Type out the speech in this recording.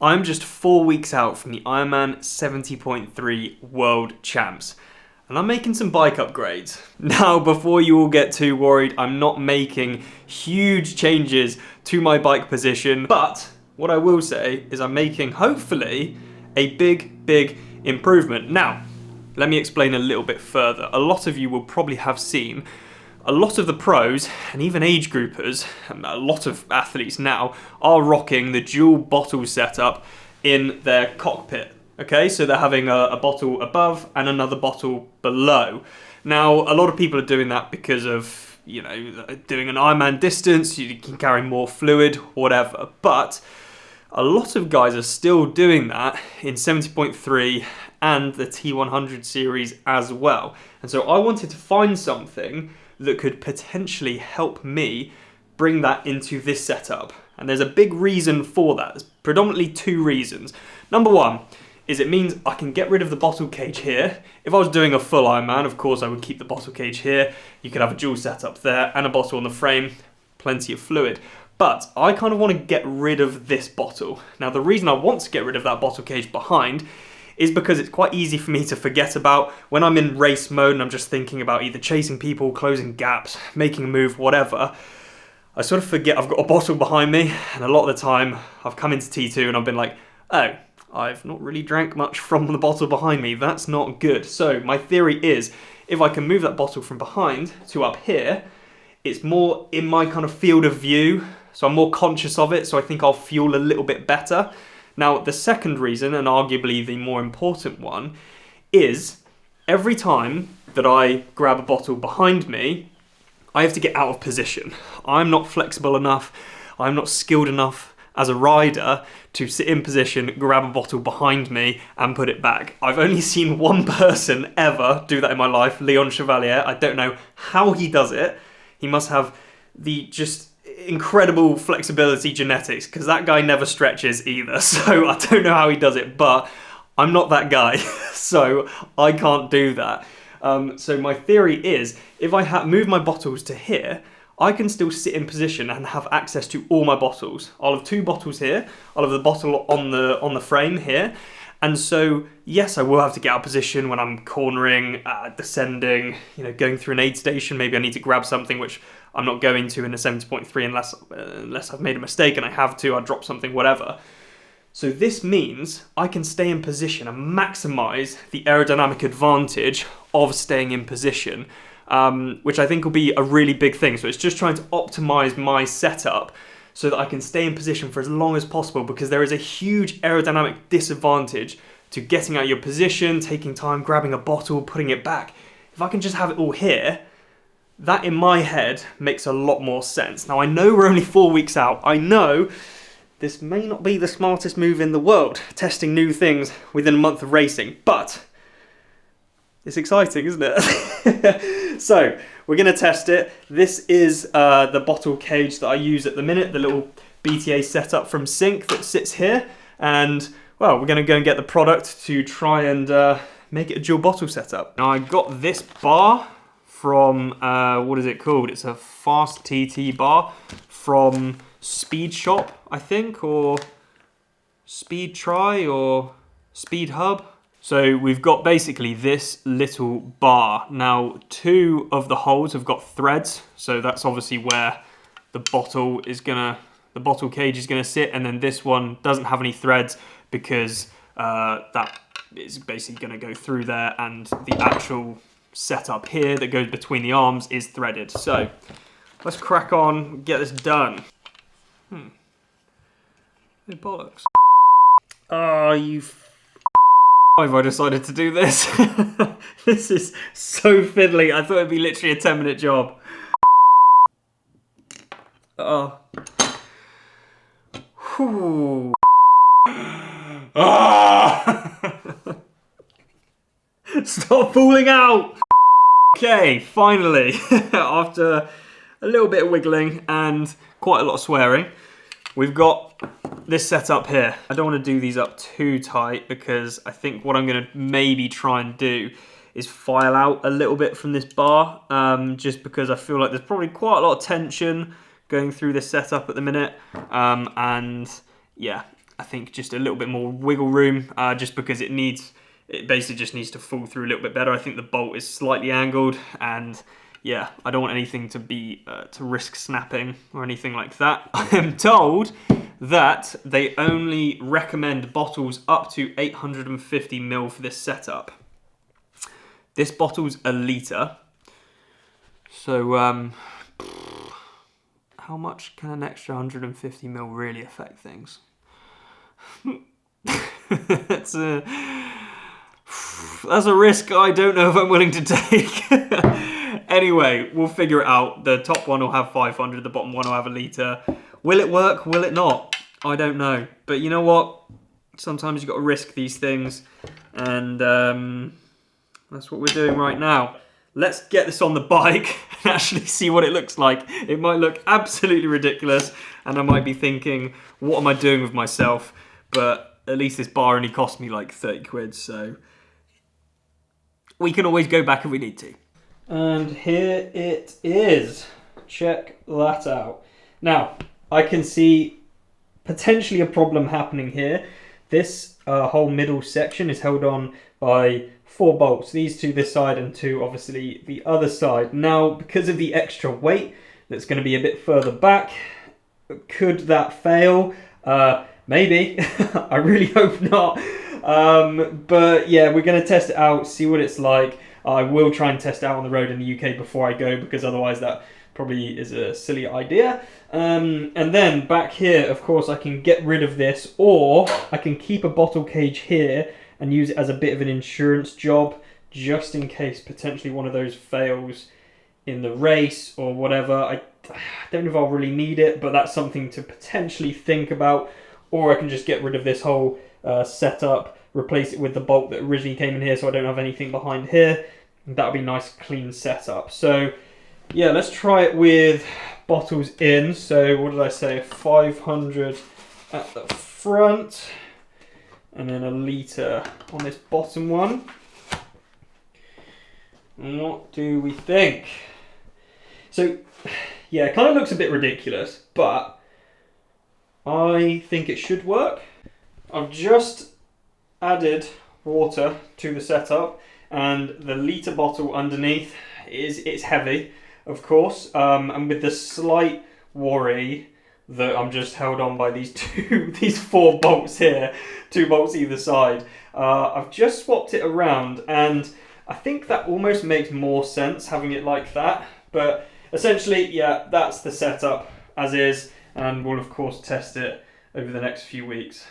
I'm just 4 weeks out from the Ironman 70.3 World Champs, and I'm making some bike upgrades. Now, before you all get too worried, I'm not making huge changes to my bike position, but what I will say is I'm making, hopefully, a big improvement. Now, let me explain a little bit further. A lot of you will probably have seen a lot of the pros and even age groupers, and a lot of athletes now, are rocking the dual bottle setup in their cockpit. Okay, so they're having a bottle above and another bottle below. Now, a lot of people are doing that because of, doing an Ironman distance, you can carry more fluid, whatever. But a lot of guys are still doing that in 70.3 and the T100 series as well. And so I wanted to find something that could potentially help me bring that into this setup. And there's a big reason for that. There's predominantly two reasons. Number one is it means I can get rid of the bottle cage here. If I was doing a full Ironman, of course I would keep the bottle cage here. You could have a dual setup there and a bottle on the frame, plenty of fluid. But I kind of want to get rid of this bottle. Now, the reason I want to get rid of that bottle cage behind is because it's quite easy for me to forget about when I'm in race mode and I'm just thinking about either chasing people, closing gaps, making a move, whatever. I sort of forget I've got a bottle behind me, and a lot of the time I've come into T2 and I've been like, oh, I've not really drank much from the bottle behind me. That's not good. So my theory is if I can move that bottle from behind to up here, it's more in my kind of field of view, so I'm more conscious of it, so I think I'll fuel a little bit better. Now, the second reason, and arguably the more important one, is every time that I grab a bottle behind me, I have to get out of position. I'm not flexible enough, I'm not skilled enough as a rider to sit in position, grab a bottle behind me and put it back. I've only seen one person ever do that in my life, Leon Chevalier. I don't know how he does it. He must have the just incredible flexibility genetics, because that guy never stretches either, so I don't know how he does it, but I'm not that guy, so I can't do that. So my theory is if I move my bottles to here, I can still sit in position and have access to all my bottles. I'll have two bottles here, I'll have the bottle on the frame here, and so yes, I will have to get out of position when I'm cornering, descending, going through an aid station. Maybe I need to grab something, which I'm not going to in a 70.3 unless I've made a mistake, and I have to, I drop something, whatever. So this means I can stay in position and maximize the aerodynamic advantage of staying in position, which I think will be a really big thing. So it's just trying to optimize my setup so that I can stay in position for as long as possible, because there is a huge aerodynamic disadvantage to getting out of your position, taking time, grabbing a bottle, putting it back. If I can just have it all here, that in my head makes a lot more sense. Now, I know we're only 4 weeks out. I know this may not be the smartest move in the world, testing new things within a month of racing, but it's exciting, isn't it? So we're going to test it. This is the bottle cage that I use at the minute, the little BTA setup from Sync that sits here. And, well, we're going to go and get the product to try and make it a dual bottle setup. Now, I got this bar from, what is it called? It's a Fast TT bar from Speed Shop, I think, or Speed Try, or Speed Hub. So we've got basically this little bar. Now, two of the holes have got threads, so that's obviously where the bottle cage is gonna sit, and then this one doesn't have any threads because that is basically gonna go through there, and the actual setup here that goes between the arms is threaded. So let's crack on, get this done. Hey, bollocks. Oh, you why have I decided to do this? This is so fiddly. I thought it'd be literally a 10-minute job. Oh. Whew. Ah! Stop falling out! Okay, finally, after a little bit of wiggling and quite a lot of swearing, we've got this setup here. I don't want to do these up too tight, because I think what I'm going to maybe try and do is file out a little bit from this bar, just because I feel like there's probably quite a lot of tension going through this setup at the minute, and yeah, I think just a little bit more wiggle room, just because it basically just needs to fall through a little bit better. I think the bolt is slightly angled, and yeah, I don't want anything to be to risk snapping or anything like that. I am told that they only recommend bottles up to 850 ml for this setup. This bottle's a litre, so how much can an extra 150 ml really affect things? That's a risk I don't know if I'm willing to take. Anyway, we'll figure it out. The top one will have 500, the bottom one will have a litre. Will it work? Will it not? I don't know. But you know what? Sometimes you've got to risk these things, and that's what we're doing right now. Let's get this on the bike and actually see what it looks like. It might look absolutely ridiculous, and I might be thinking, what am I doing with myself? But at least this bar only cost me like 30 quid, so we can always go back if we need to. And here it is. Check that out. Now, I can see potentially a problem happening here. This whole middle section is held on by 4 bolts. These 2 this side and 2 obviously the other side. Now, because of the extra weight that's going to be a bit further back, could that fail? Maybe. I really hope not. But yeah, we're going to test it out, see what it's like. I will try and test it out on the road in the UK before I go, because otherwise that probably is a silly idea. And then back here, of course, I can get rid of this, or I can keep a bottle cage here and use it as a bit of an insurance job, just in case potentially one of those fails in the race or whatever. I don't know if I'll really need it, but that's something to potentially think about. Or I can just get rid of this whole setup, replace it with the bolt that originally came in here, so I don't have anything behind here. That'll be a nice clean setup. So yeah, let's try it with bottles in. So what did I say? 500 at the front, and then a litre on this bottom one. And what do we think? So yeah, it kind of looks a bit ridiculous, but I think it should work. I've just added water to the setup, and the litre bottle underneath it's heavy, of course, and with the slight worry that I'm just held on by these 4 bolts here, 2 bolts either side. I've just swapped it around, and I think that almost makes more sense having it like that. But essentially, yeah, that's the setup as is, and we'll of course test it over the next few weeks.